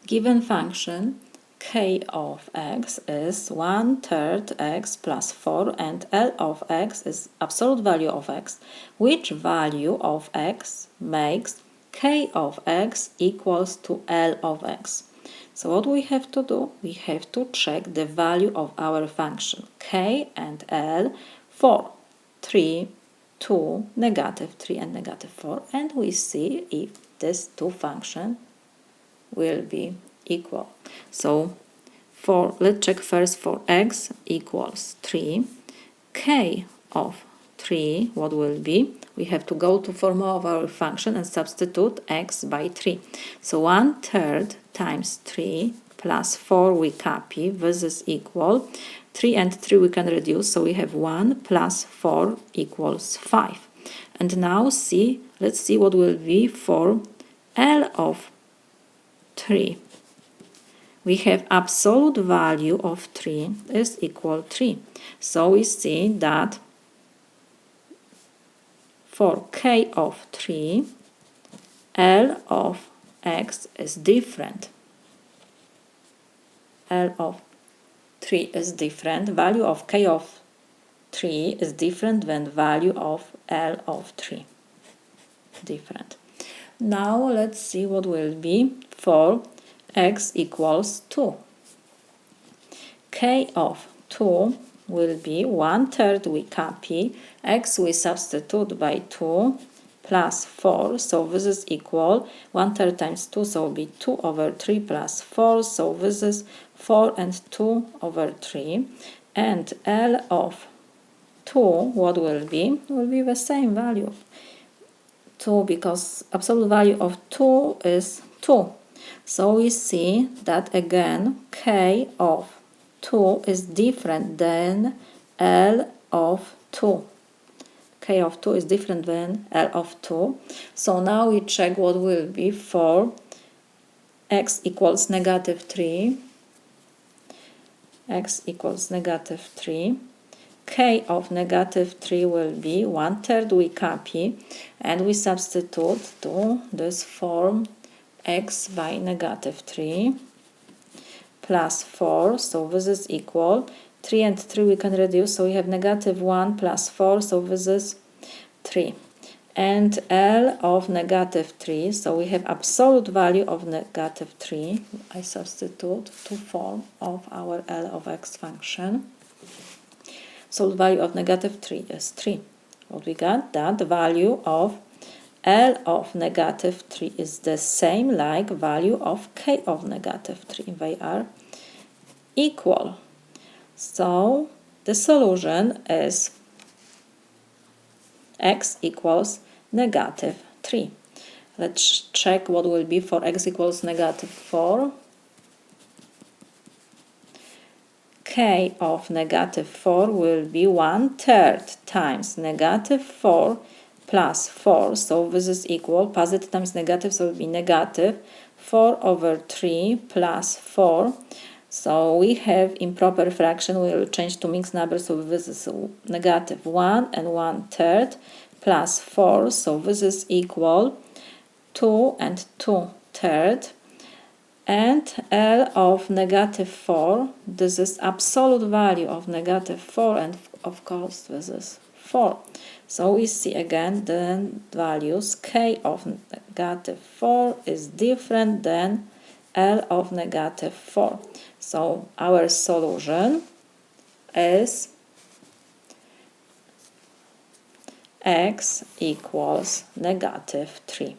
given function k of x is 1/3 x plus 4 and L of x is absolute value of x, which value of x makes k of x equals to L of x. So what we have to do? We have to check the value of our function k and L for 3, 2, -3 and -4, and we see if these two functions will be equal. So let's check first for x equals 3, k of 3, what will be? We have to go to formula of our function and substitute x by 3. So 1/3 times 3 plus 4 we copy, this is equal. 3 and 3 we can reduce, so we have 1 plus 4 equals 5. And now let's see what will be for L of 3. We have absolute value of 3 is equal 3. So we see that for k of 3, L of x is different. L of 3 is different. Value of k of 3 is different than value of L of 3. Different. Now let's see what will be for x equals 2. K of 2 will be 1/3 we copy, x we substitute by 2 plus 4, so this is equal 1/3 times 2, so it will be 2 over 3 plus 4, so this is 4 and 2 over 3. And L of 2, what will be? Will be the same value. 2, because absolute value of 2 is 2. So we see that again k of 2 is different than L of 2. K of 2 is different than L of 2. So now we check what will be for x equals -3. X equals -3. K of -3 will be 1/3 we copy and we substitute to this form x by -3 plus 4, so this is equal 3 and 3 we can reduce, so we have -1 plus 4, so this is 3. And L of -3, so we have absolute value of -3. I substitute to form of our L of x function. So the value of -3 is 3. What we got? That the value of L of -3 is the same like value of k of -3. They are equal. So the solution is x equals -3. Let's check what will be for x equals -4. K of -4 will be 1/3 times -4 plus 4, so this is equal, positive times negative, so it will be -4 over 3 plus 4. So we have improper fraction, we will change to mixed numbers, so this is -1 and 1/3 plus 4, so this is equal 2 and 2/3. And L of -4, this is absolute value of -4, and of course this is 4. So we see again the values k of -4 is different than L of -4. So our solution is x equals -3.